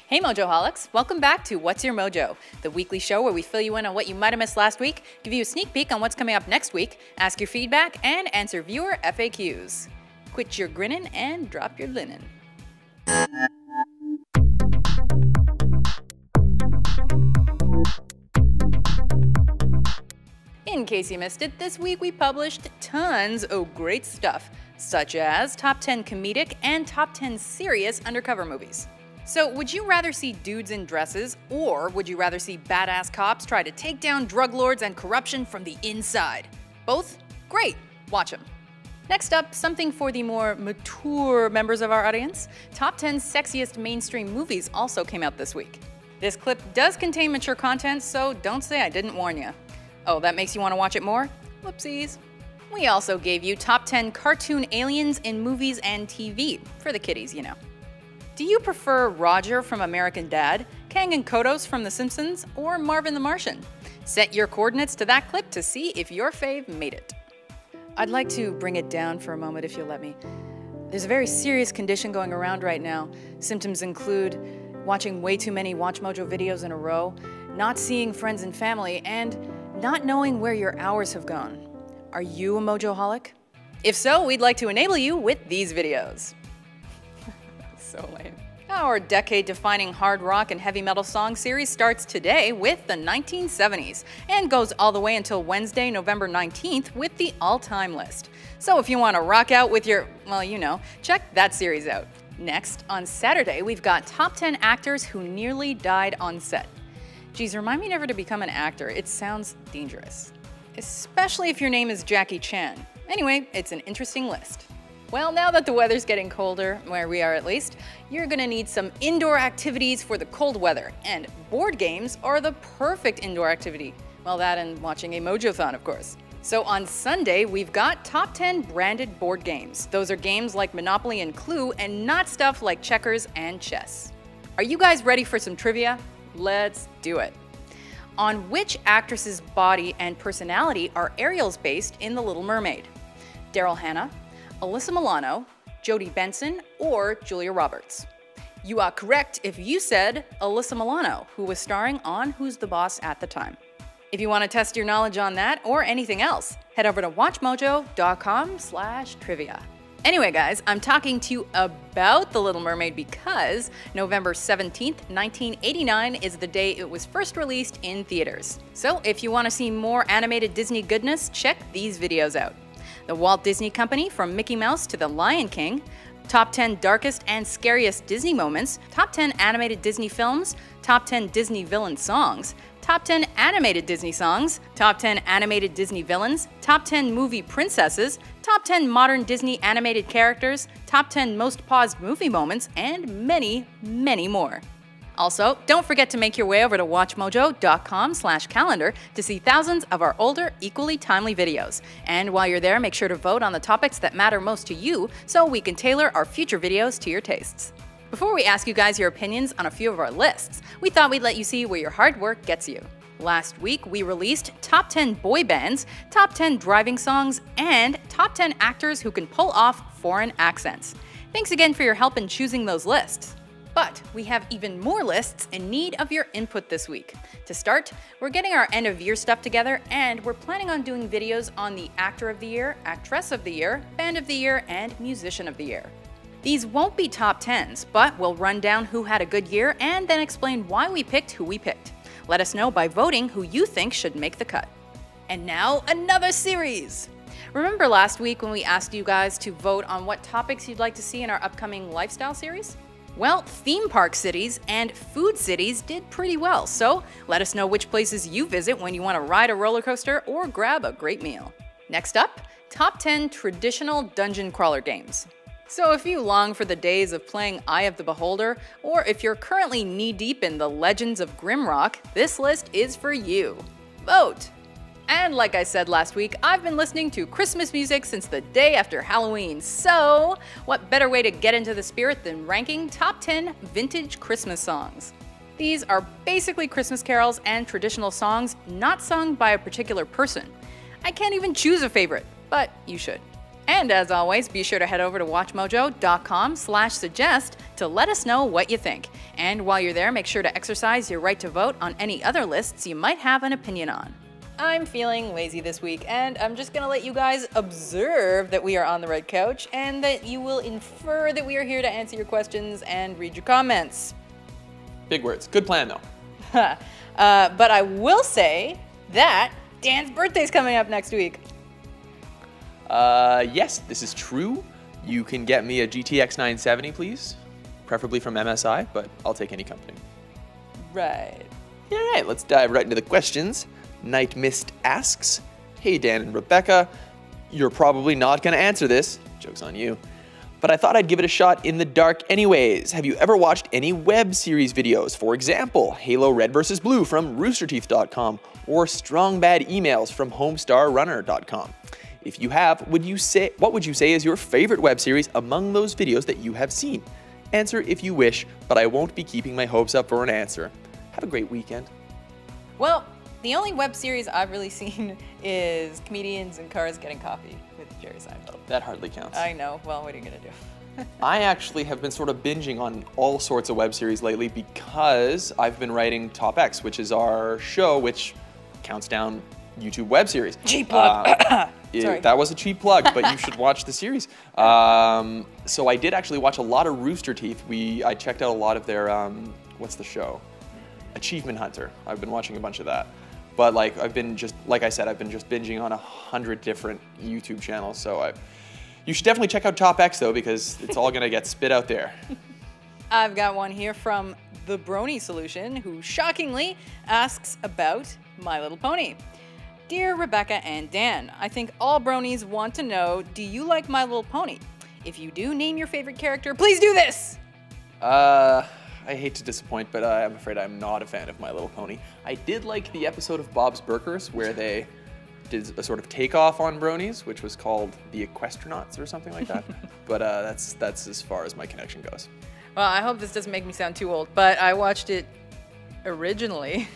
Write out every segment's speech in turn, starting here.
Hey Mojoholics, welcome back to What's Your Mojo, the weekly show where we fill you in on what you might have missed last week, give you a sneak peek on what's coming up next week, ask your feedback, and answer viewer FAQs. Quit your grinning and drop your linen. In case you missed it, this week we published tons of great stuff, such as top 10 comedic and top 10 serious undercover movies. So would you rather see dudes in dresses, or would you rather see badass cops try to take down drug lords and corruption from the inside? Both? Great, watch them. Next up, something for the more mature members of our audience. Top 10 sexiest mainstream movies also came out this week. This clip does contain mature content, so don't say I didn't warn you. Oh, that makes you want to watch it more? Whoopsies. We also gave you top 10 cartoon aliens in movies and TV, for the kiddies, you know. Do you prefer Roger from American Dad, Kang and Kodos from The Simpsons, or Marvin the Martian? Set your coordinates to that clip to see if your fave made it. I'd like to bring it down for a moment if you'll let me. There's a very serious condition going around right now. Symptoms include watching way too many WatchMojo videos in a row, not seeing friends and family, and not knowing where your hours have gone. Are you a Mojoholic? If so, we'd like to enable you with these videos. So lame. Our decade-defining hard rock and heavy metal song series starts today with the 1970s and goes all the way until Wednesday, November 19th with the all-time list. So if you want to rock out with your, well, you know, check that series out. Next, on Saturday, we've got top 10 actors who nearly died on set. Geez, remind me never to become an actor. It sounds dangerous. Especially if your name is Jackie Chan. Anyway, it's an interesting list. Well, now that the weather's getting colder, where we are at least, you're gonna need some indoor activities for the cold weather, and board games are the perfect indoor activity. Well, that and watching a Mojo-thon, of course. So on Sunday, we've got top 10 branded board games. Those are games like Monopoly and Clue, and not stuff like checkers and chess. Are you guys ready for some trivia? Let's do it. On which actress's body and personality are Ariel's based in The Little Mermaid? Daryl Hannah, Alyssa Milano, Jodie Benson, or Julia Roberts? You are correct if you said Alyssa Milano, who was starring on Who's the Boss at the time. If you want to test your knowledge on that or anything else, head over to WatchMojo.com/trivia. Anyway guys, I'm talking to you about The Little Mermaid because November 17th, 1989 is the day it was first released in theaters. So if you want to see more animated Disney goodness, check these videos out. The Walt Disney Company from Mickey Mouse to The Lion King, top 10 darkest and scariest Disney moments, top 10 animated Disney films, top 10 Disney villain songs, top 10 animated Disney songs, top 10 animated Disney villains, top 10 movie princesses, top 10 modern Disney animated characters, top 10 most paused movie moments, and many, many more. Also, don't forget to make your way over to WatchMojo.com/calendar to see thousands of our older, equally timely videos. And while you're there, make sure to vote on the topics that matter most to you so we can tailor our future videos to your tastes. Before we ask you guys your opinions on a few of our lists, we thought we'd let you see where your hard work gets you. Last week, we released top 10 boy bands, top 10 driving songs, and top 10 actors who can pull off foreign accents. Thanks again for your help in choosing those lists. But we have even more lists in need of your input this week. To start, we're getting our end of year stuff together, and we're planning on doing videos on the Actor of the Year, Actress of the Year, Band of the Year, and Musician of the Year. These won't be top 10s, but we'll run down who had a good year and then explain why we picked who we picked. Let us know by voting who you think should make the cut. And now, another series! Remember last week when we asked you guys to vote on what topics you'd like to see in our upcoming lifestyle series? Well, theme park cities and food cities did pretty well, so let us know which places you visit when you want to ride a roller coaster or grab a great meal. Next up, top 10 traditional dungeon crawler games. So if you long for the days of playing Eye of the Beholder, or if you're currently knee-deep in the Legends of Grimrock, this list is for you. Vote! And like I said last week, I've been listening to Christmas music since the day after Halloween, so what better way to get into the spirit than ranking top 10 vintage Christmas songs? These are basically Christmas carols and traditional songs not sung by a particular person. I can't even choose a favorite, but you should. And as always, be sure to head over to WatchMojo.com/suggest to let us know what you think. And while you're there, make sure to exercise your right to vote on any other lists you might have an opinion on. I'm feeling lazy this week, and I'm just gonna let you guys observe that we are on the red couch and that you will infer that we are here to answer your questions and read your comments. Big words. Good plan, though. But I will say that Dan's birthday's coming up next week. Yes, this is true. You can get me a GTX 970, please. Preferably from MSI, but I'll take any company. Right. All right, let's dive right into the questions. Night Mist asks, "Hey Dan and Rebecca, you're probably not going to answer this. Joke's on you. But I thought I'd give it a shot in the dark anyways. Have you ever watched any web series videos? For example, Halo Red vs. Blue from roosterteeth.com or Strong Bad Emails from homestarrunner.com? If you have, what would you say is your favorite web series among those videos that you have seen? Answer if you wish, but I won't be keeping my hopes up for an answer. Have a great weekend." Well, the only web series I've really seen is Comedians in Cars Getting Coffee with Jerry Seinfeld. That hardly counts. I know. Well, what are you going to do? I actually have been sort of binging on all sorts of web series lately because I've been writing Top X, which is our show which counts down YouTube web series. Cheap plug. Sorry. That was a cheap plug, but you should watch the series. So I did actually watch a lot of Rooster Teeth. I checked out a lot of their, what's the show? Achievement Hunter. I've been watching a bunch of that. But I've been just binging on 100 different YouTube channels. So you should definitely check out Top X though, because it's all gonna get spit out there. I've got one here from the Bronies Solution, who shockingly asks about My Little Pony. "Dear Rebecca and Dan, I think all Bronies want to know, do you like My Little Pony? If you do, name your favorite character. Please do this!" I hate to disappoint, but I'm afraid I'm not a fan of My Little Pony. I did like the episode of Bob's Burgers where they did a sort of takeoff on Bronies, which was called The Equestronauts or something like that. But that's as far as my connection goes. Well, I hope this doesn't make me sound too old, but I watched it originally,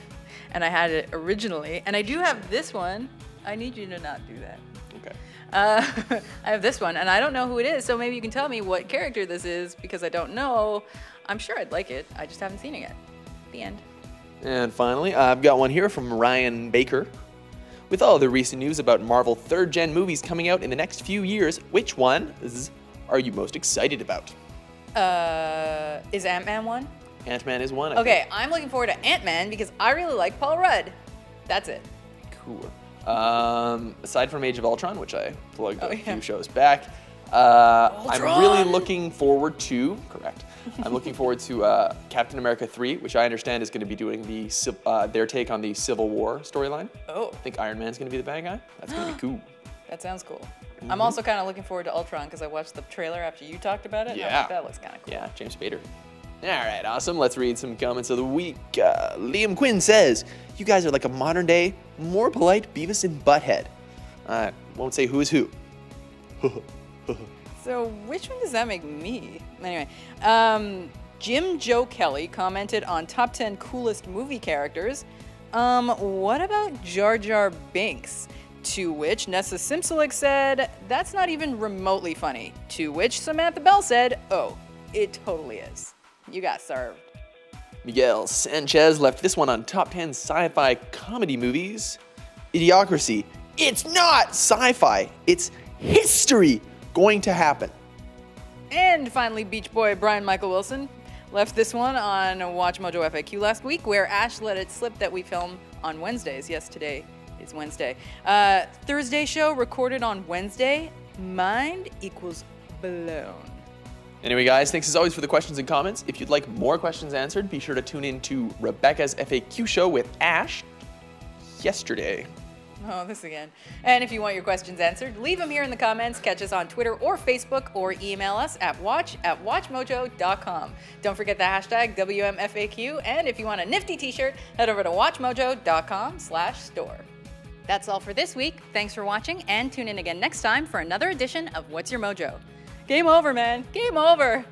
and I had it originally, and I do have this one. I need you to not do that. Okay. I have this one, and I don't know who it is, so maybe you can tell me what character this is, because I don't know. I'm sure I'd like it. I just haven't seen it yet. The end. And finally, I've got one here from Ryan Baker. "With all the recent news about Marvel 3rd Gen movies coming out in the next few years, which ones are you most excited about?" Is Ant-Man one? Ant-Man is one. Okay, I'm looking forward to Ant-Man because I really like Paul Rudd. That's it. Cool. Aside from Age of Ultron, which I plugged a few shows back, Ultron! I'm really looking forward to, I'm looking forward to Captain America 3, which I understand is going to be doing their take on the Civil War storyline. Oh. I think Iron Man's going to be the bad guy. That's going to be cool. That sounds cool. I'm also kind of looking forward to Ultron because I watched the trailer after you talked about it. Yeah. And I think that looks kind of cool. Yeah, James Spader. All right, awesome. Let's read some comments of the week. Liam Quinn says, "You guys are like a modern day, more polite Beavis and Butthead." I won't say who is who. So which one does that make me? Anyway, Jim Joe Kelly commented on top 10 coolest movie characters. What about Jar Jar Binks? To which Nessa Simsalik said, "That's not even remotely funny." To which Samantha Bell said, "Oh, it totally is." You got served. Miguel Sanchez left this one on top 10 sci-fi comedy movies. Idiocracy. It's not sci-fi. It's history going to happen. And finally, Beach Boy Brian Michael Wilson left this one on WatchMojo FAQ last week, where Ash let it slip that we film on Wednesdays. Yes, today is Wednesday. Thursday show recorded on Wednesday. Mind equals blown. Anyway, guys, thanks as always for the questions and comments. If you'd like more questions answered, be sure to tune in to Rebecca's FAQ show with Ash yesterday. Oh, this again. And if you want your questions answered, leave them here in the comments, catch us on Twitter or Facebook, or email us at watch@WatchMojo.com. Don't forget the hashtag WMFAQ, and if you want a nifty t-shirt, head over to WatchMojo.com/store. That's all for this week. Thanks for watching, and tune in again next time for another edition of What's Your Mojo? Game over, man. Game over.